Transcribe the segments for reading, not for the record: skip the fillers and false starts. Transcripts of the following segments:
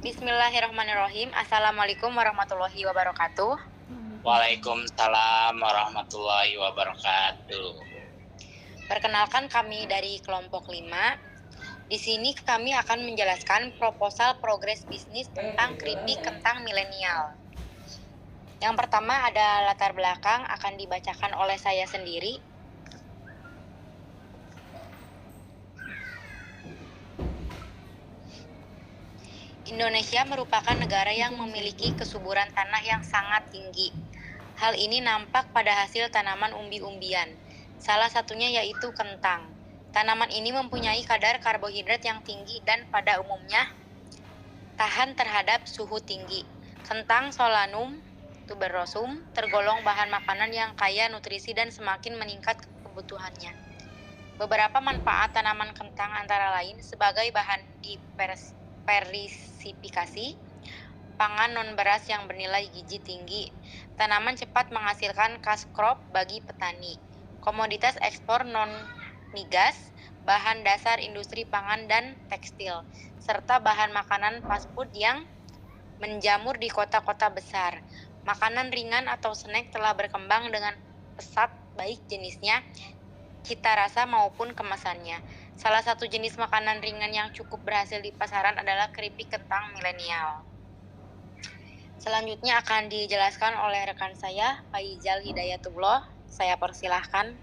Bismillahirrahmanirrahim. Assalamualaikum warahmatullahi wabarakatuh. Waalaikumsalam warahmatullahi wabarakatuh. Perkenalkan kami dari kelompok 5. Di sini kami akan menjelaskan proposal progres bisnis tentang keripik kentang milenial. Yang pertama ada latar belakang akan dibacakan oleh saya sendiri. Indonesia merupakan negara yang memiliki kesuburan tanah yang sangat tinggi. Hal ini nampak pada hasil tanaman umbi-umbian. Salah satunya yaitu kentang. Tanaman ini mempunyai kadar karbohidrat yang tinggi dan pada umumnya tahan terhadap suhu tinggi. Kentang Solanum tuberosum tergolong bahan makanan yang kaya nutrisi dan semakin meningkat kebutuhannya. Beberapa manfaat tanaman kentang antara lain sebagai bahan diversifikasi, pangan non-beras yang bernilai gizi tinggi, tanaman cepat menghasilkan cash crop bagi petani, komoditas ekspor non-migas, bahan dasar industri pangan dan tekstil, serta bahan makanan fast food yang menjamur di kota-kota besar. Makanan ringan atau snack telah berkembang dengan pesat baik jenisnya, cita rasa maupun kemasannya. Salah satu jenis makanan ringan yang cukup berhasil di pasaran adalah keripik kentang milenial. Selanjutnya akan dijelaskan oleh rekan saya, Faizal Hidayatullah. Saya persilahkan.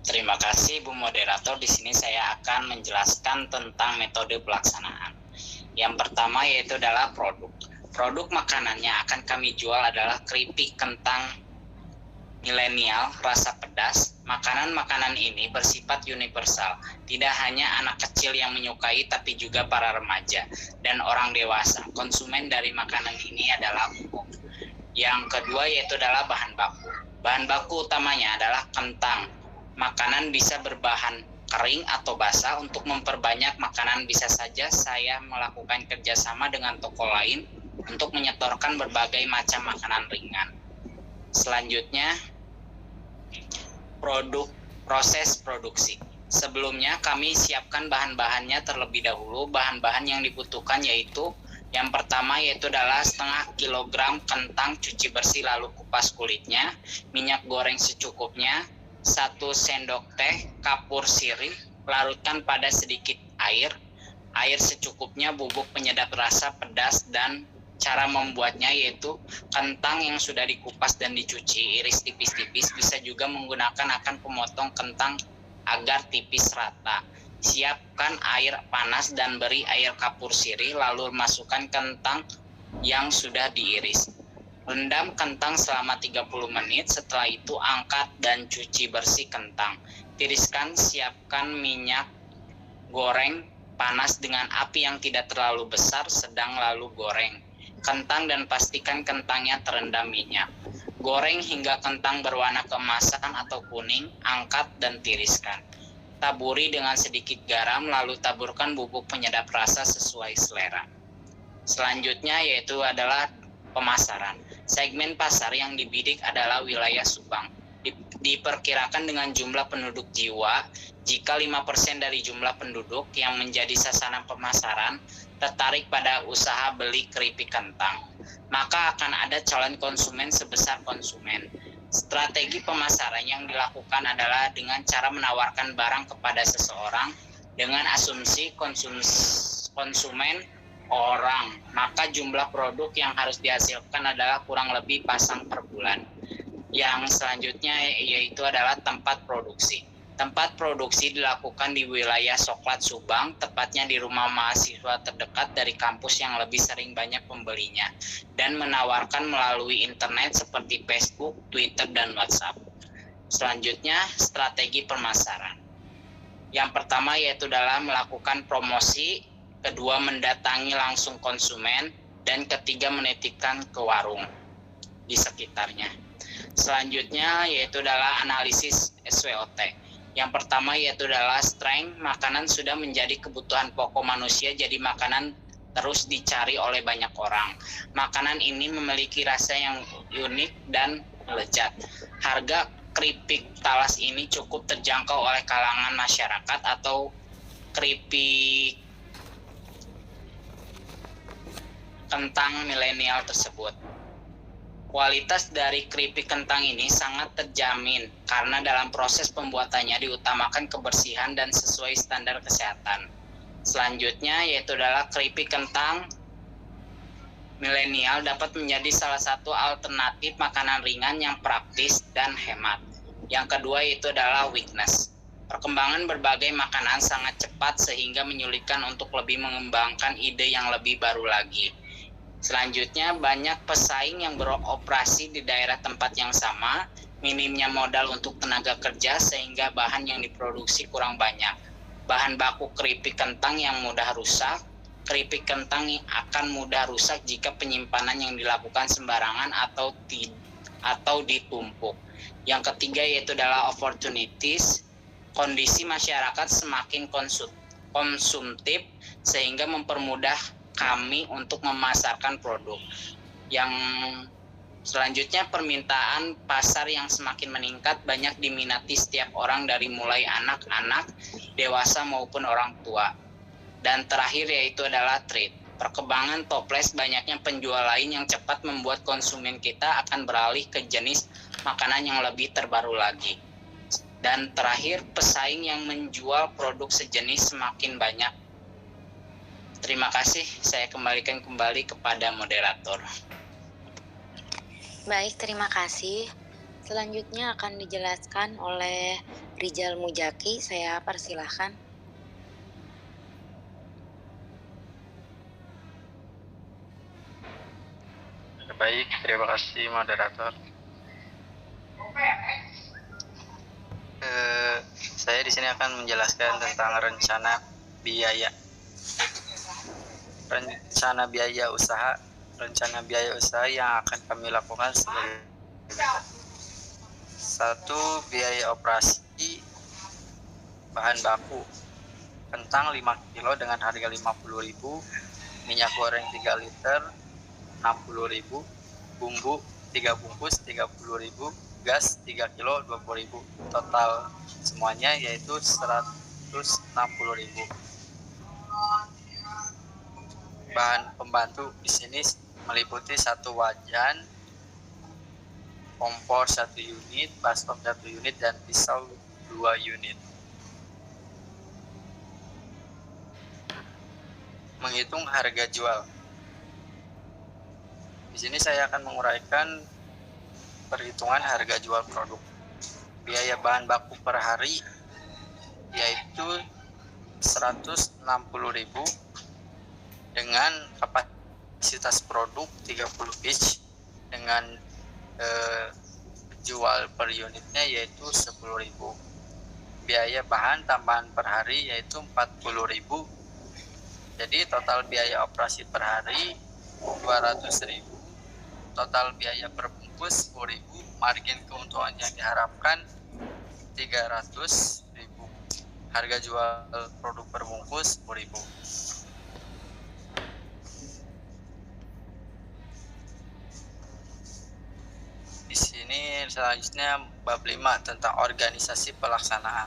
Terima kasih Bu Moderator. Di sini saya akan menjelaskan tentang metode pelaksanaan. Yang pertama yaitu adalah produk. Produk makanannya akan kami jual adalah keripik kentang milenial rasa pedas. Makanan-makanan ini bersifat universal. Tidak hanya anak kecil yang menyukai, tapi juga para remaja dan orang dewasa. Konsumen dari makanan ini adalah umum. Yang kedua yaitu adalah bahan baku. Bahan baku utamanya adalah kentang. Makanan bisa berbahan kering atau basah. Untuk memperbanyak makanan bisa saja saya melakukan kerjasama dengan toko lain untuk menyetorkan berbagai macam makanan ringan. Selanjutnya, proses produksi. Sebelumnya kami siapkan bahan-bahannya terlebih dahulu. Bahan-bahan yang dibutuhkan yaitu yang pertama yaitu adalah setengah kilogram kentang cuci bersih lalu kupas kulitnya, minyak goreng secukupnya, 1 sendok teh kapur sirih, larutkan pada sedikit air secukupnya, bubuk penyedap rasa pedas. Dan cara membuatnya yaitu kentang yang sudah dikupas dan dicuci, iris tipis-tipis. Bisa juga menggunakan akan pemotong kentang agar tipis rata. Siapkan air panas dan beri air kapur sirih, lalu masukkan kentang yang sudah diiris. Rendam kentang selama 30 menit, setelah itu angkat dan cuci bersih kentang. Tiriskan, siapkan minyak goreng panas dengan api yang tidak terlalu besar, sedang, lalu goreng kentang dan pastikan kentangnya terendam minyak. Goreng hingga kentang berwarna keemasan atau kuning, angkat dan tiriskan. Taburi dengan sedikit garam, lalu taburkan bubuk penyedap rasa sesuai selera. Selanjutnya yaitu adalah pemasaran. Segmen pasar yang dibidik adalah wilayah Subang. Diperkirakan dengan jumlah penduduk jiwa, jika 5% dari jumlah penduduk yang menjadi sasaran pemasaran tertarik pada usaha beli keripik kentang, maka akan ada calon konsumen sebesar konsumen. Strategi pemasaran yang dilakukan adalah dengan cara menawarkan barang kepada seseorang dengan asumsi konsumen orang, maka jumlah produk yang harus dihasilkan adalah kurang lebih pasang per bulan. Yang selanjutnya yaitu adalah tempat produksi. Tempat produksi dilakukan di wilayah Soklat Subang, tepatnya di rumah mahasiswa terdekat dari kampus yang lebih sering banyak pembelinya, dan menawarkan melalui internet seperti Facebook, Twitter, dan WhatsApp. Selanjutnya, strategi pemasaran. Yang pertama yaitu adalah melakukan promosi, kedua mendatangi langsung konsumen, dan ketiga menitipkan ke warung di sekitarnya. Selanjutnya yaitu adalah analisis SWOT. Yang pertama yaitu adalah strength. Makanan sudah menjadi kebutuhan pokok manusia, jadi makanan terus dicari oleh banyak orang. Makanan ini memiliki rasa yang unik dan lezat. Harga keripik talas ini cukup terjangkau oleh kalangan masyarakat atau keripik kentang milenial tersebut. Kualitas dari keripik kentang ini sangat terjamin karena dalam proses pembuatannya diutamakan kebersihan dan sesuai standar kesehatan. Selanjutnya yaitu adalah keripik kentang milenial dapat menjadi salah satu alternatif makanan ringan yang praktis dan hemat. Yang kedua yaitu adalah weakness. Perkembangan berbagai makanan sangat cepat sehingga menyulitkan untuk lebih mengembangkan ide yang lebih baru lagi. Selanjutnya, banyak pesaing yang beroperasi di daerah tempat yang sama, minimnya modal untuk tenaga kerja sehingga bahan yang diproduksi kurang banyak. Bahan baku keripik kentang yang mudah rusak, keripik kentang yang akan mudah rusak jika penyimpanan yang dilakukan sembarangan atau ditumpuk. Yang ketiga yaitu adalah opportunities. Kondisi masyarakat semakin konsumtif sehingga mempermudah kami untuk memasarkan produk. Yang selanjutnya permintaan pasar yang semakin meningkat banyak diminati setiap orang dari mulai anak-anak, dewasa maupun orang tua. Dan terakhir yaitu adalah trade. Perkembangan toples banyaknya penjual lain yang cepat membuat konsumen kita akan beralih ke jenis makanan yang lebih terbaru lagi. Dan terakhir pesaing yang menjual produk sejenis semakin banyak. Terima kasih, saya kembalikan kembali kepada moderator. Baik, terima kasih. Selanjutnya akan dijelaskan oleh Rizal Mujaki, saya persilahkan. Baik, terima kasih moderator. Saya di sini akan menjelaskan tentang rencana biaya. Rencana biaya usaha yang akan kami lakukan sebagai satu, biaya operasi bahan baku kentang 5 kilo dengan harga 50.000, minyak goreng 3 liter 60.000, bumbu 3 bungkus 30.000, gas 3 kilo 20.000. Total semuanya yaitu 160.000. Bahan pembantu di sini meliputi 1 wajan, kompor 1 unit, baskom 1 unit, dan pisau 2 unit. Menghitung harga jual. Di sini saya akan menguraikan perhitungan harga jual produk. Biaya bahan baku per hari yaitu 160.000 dengan kapasitas produk 30 piece dengan jual per unitnya yaitu 10.000. Biaya bahan tambahan per hari yaitu 40.000. Jadi total biaya operasi per hari 200.000. Total biaya per bungkus 10.000. Margin keuntungan yang diharapkan 300.000. Harga jual produk per bungkus 10.000. Di sini selanjutnya bab 5 tentang organisasi pelaksanaan.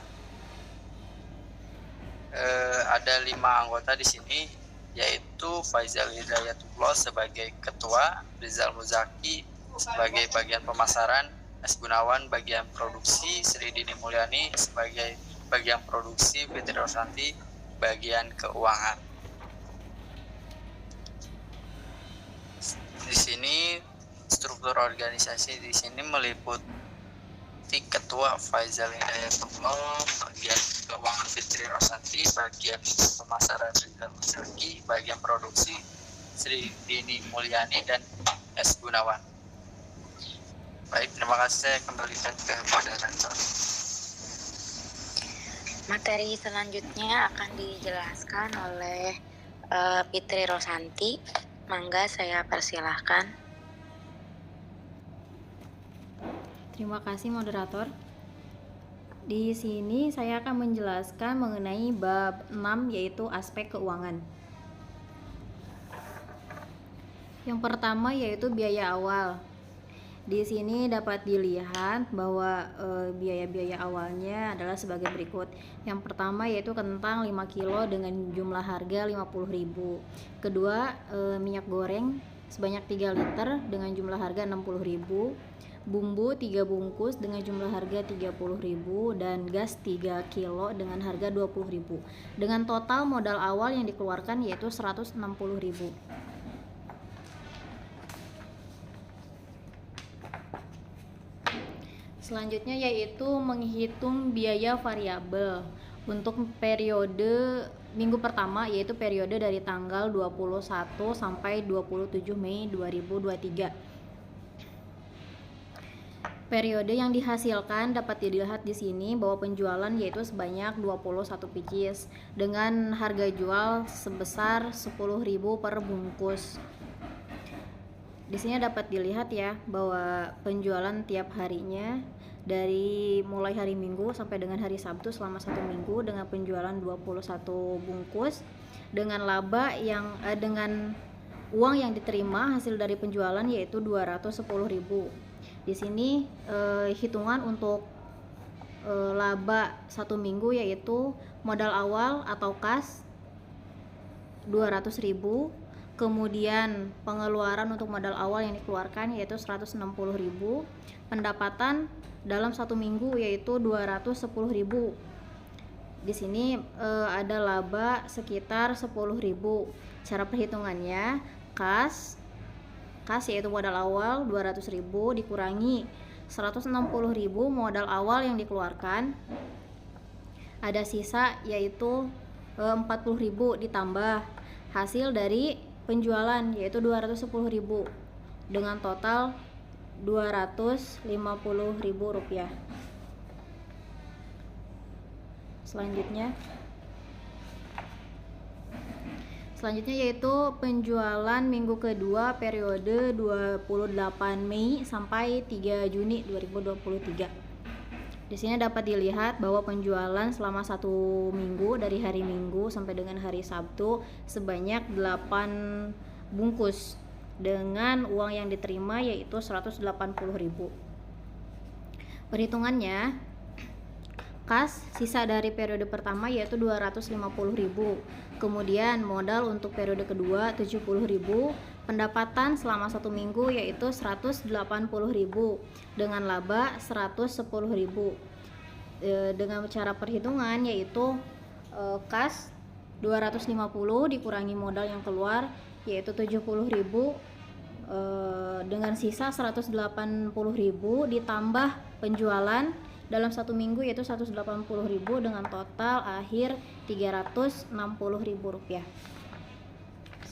Ada 5 anggota di sini, yaitu Faizal Hidayatullah sebagai ketua, Rizal Muzaki sebagai bagian pemasaran, S. Gunawan bagian produksi, Sri Dini Mulyani sebagai bagian produksi, Fitri Rosanti bagian keuangan. Di sini struktur organisasi di sini meliputi ketua Faizal Hidayatullah, bagian keuangan Fitri Rosanti, bagian pemasaran Rizal Muzaki, bagian produksi Sri Dini Mulyani dan S. Gunawan. Baik, terima kasih. Saya kembalikan ke moderator. Materi selanjutnya akan dijelaskan oleh Fitri Rosanti. Mangga saya persilahkan. Terima kasih moderator. Di sini saya akan menjelaskan mengenai bab 6 yaitu aspek keuangan. Yang pertama yaitu biaya awal. Di sini dapat dilihat bahwa biaya-biaya awalnya adalah sebagai berikut. Yang pertama yaitu kentang 5 kilo dengan jumlah harga 50.000. Kedua, minyak goreng sebanyak 3 liter dengan jumlah harga 60.000. Bumbu 3 bungkus dengan jumlah harga 30.000 dan gas 3 kilo dengan harga 20.000. Dengan total modal awal yang dikeluarkan yaitu 160.000. Selanjutnya yaitu menghitung biaya variabel untuk periode minggu pertama, yaitu periode dari tanggal 21 sampai 27 Mei 2023. Periode yang dihasilkan dapat dilihat di sini bahwa penjualan yaitu sebanyak 21 pieces dengan harga jual sebesar 10.000 per bungkus. Di sini dapat dilihat ya bahwa penjualan tiap harinya dari mulai hari Minggu sampai dengan hari Sabtu selama 1 minggu dengan penjualan 21 bungkus dengan laba yang dengan uang yang diterima hasil dari penjualan yaitu 210.000. Di sini hitungan untuk laba 1 minggu yaitu modal awal atau kas 200.000, kemudian pengeluaran untuk modal awal yang dikeluarkan yaitu 160.000, pendapatan dalam 1 minggu yaitu 210.000. Di sini ada laba sekitar 10.000. Cara perhitungannya, kas yaitu modal awal 200.000 dikurangi 160.000 modal awal yang dikeluarkan, ada sisa yaitu 40.000 ditambah hasil dari penjualan yaitu 210.000 dengan total 250.000 rupiah. Selanjutnya yaitu penjualan minggu kedua periode 28 Mei sampai 3 Juni 2023. Di sini dapat dilihat bahwa penjualan selama 1 minggu dari hari Minggu sampai dengan hari Sabtu sebanyak 8 bungkus dengan uang yang diterima yaitu 180.000. Perhitungannya, kas sisa dari periode pertama yaitu 250.000, kemudian modal untuk periode kedua 70.000, pendapatan selama 1 minggu yaitu 180.000 dengan laba 110.000. Dengan cara perhitungan yaitu kas 250 dikurangi modal yang keluar yaitu 70.000 dengan sisa 180.000 ditambah penjualan dalam 1 minggu yaitu 180.000 dengan total akhir 360.000 rupiah.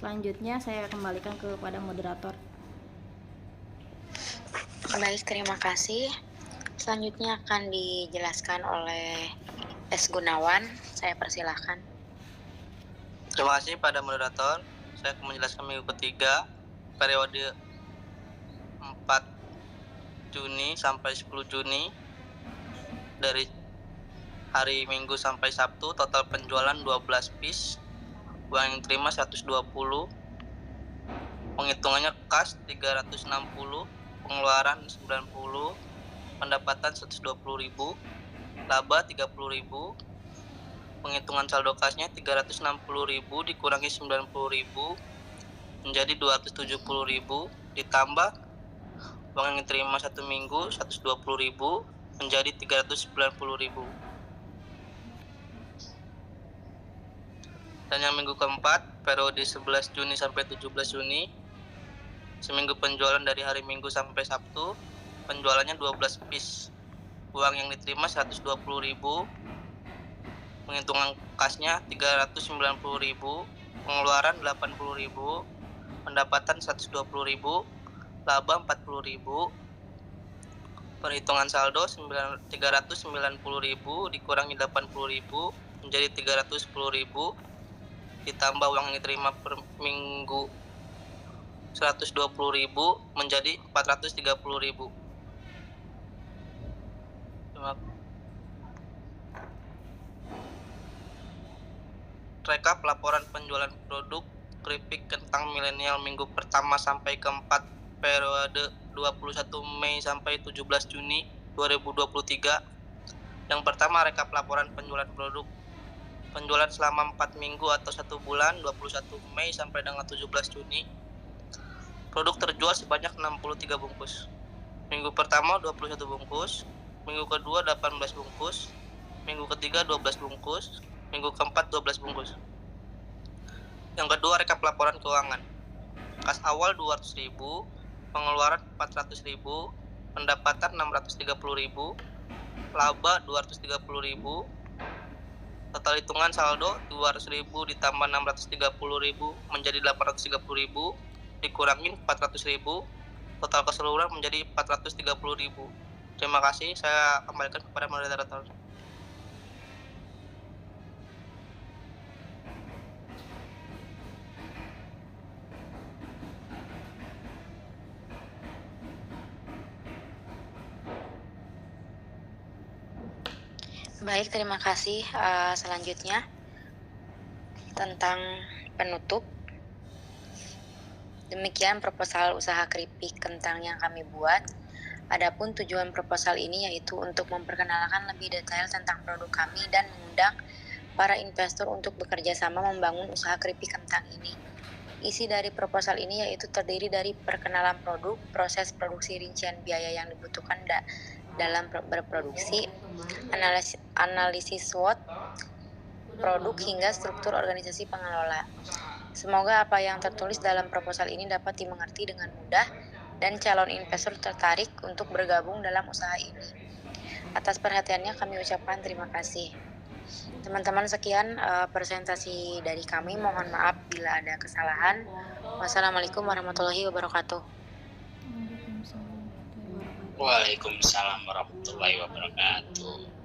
Selanjutnya saya kembalikan kepada moderator. Baik, terima kasih. Selanjutnya akan dijelaskan oleh S. Gunawan. Saya persilahkan. Terima kasih pada moderator. Saya akan menjelaskan minggu ketiga periode 4 Juni sampai 10 Juni. Dari hari Minggu sampai Sabtu total penjualan 12 piece, uang yang terima 120, penghitungannya kas 360, pengeluaran 90, pendapatan 120.000, laba 30.000, penghitungan saldo kasnya 360.000 dikurangi 90.000 menjadi 270.000 ditambah uang yang diterima 1 minggu 120.000 menjadi 390.000. Dan yang minggu keempat periode 11 Juni sampai 17 Juni, seminggu penjualan dari hari Minggu sampai Sabtu, penjualannya 12 piece, uang yang diterima 120.000, penghitungan kasnya 390.000, pengeluaran 80.000, pendapatan 120.000, laba 40.000. Perhitungan saldo 390.000 dikurangi 80.000 menjadi 310.000 ditambah uang yang diterima per minggu 120.000 menjadi 430.000. Rekap laporan penjualan produk keripik kentang milenial minggu pertama sampai keempat periode 21 Mei sampai 17 Juni 2023. Yang pertama, rekap laporan penjualan produk. Penjualan selama 4 minggu atau 1 bulan 21 Mei sampai dengan 17 Juni. Produk terjual sebanyak 63 bungkus. Minggu pertama 21 bungkus, minggu kedua 18 bungkus, minggu ketiga 12 bungkus, minggu keempat 12 bungkus. Yang kedua, rekap laporan keuangan. Kas awal 200.000, pengeluaran 400.000, pendapatan 630.000, laba 230.000, total hitungan saldo 200.000 ditambah 630.000 menjadi 830.000, dikurangin 400.000, total keseluruhan menjadi 430.000. Terima kasih, saya kembalikan kepada moderator. Baik, terima kasih. Selanjutnya tentang penutup. Demikian proposal usaha keripik kentang yang kami buat. Adapun tujuan proposal ini yaitu untuk memperkenalkan lebih detail tentang produk kami dan mengundang para investor untuk bekerja sama membangun usaha keripik kentang ini. Isi dari proposal ini yaitu terdiri dari perkenalan produk, proses produksi, rincian biaya yang dibutuhkan dalam berproduksi, analisis SWOT produk hingga struktur organisasi pengelola. Semoga apa yang tertulis dalam proposal ini dapat dimengerti dengan mudah dan calon investor tertarik untuk bergabung dalam usaha ini. Atas perhatiannya kami ucapkan terima kasih. Teman-teman, sekian presentasi dari kami. Mohon maaf bila ada kesalahan. Wassalamualaikum warahmatullahi wabarakatuh. Waalaikumsalam warahmatullahi wabarakatuh.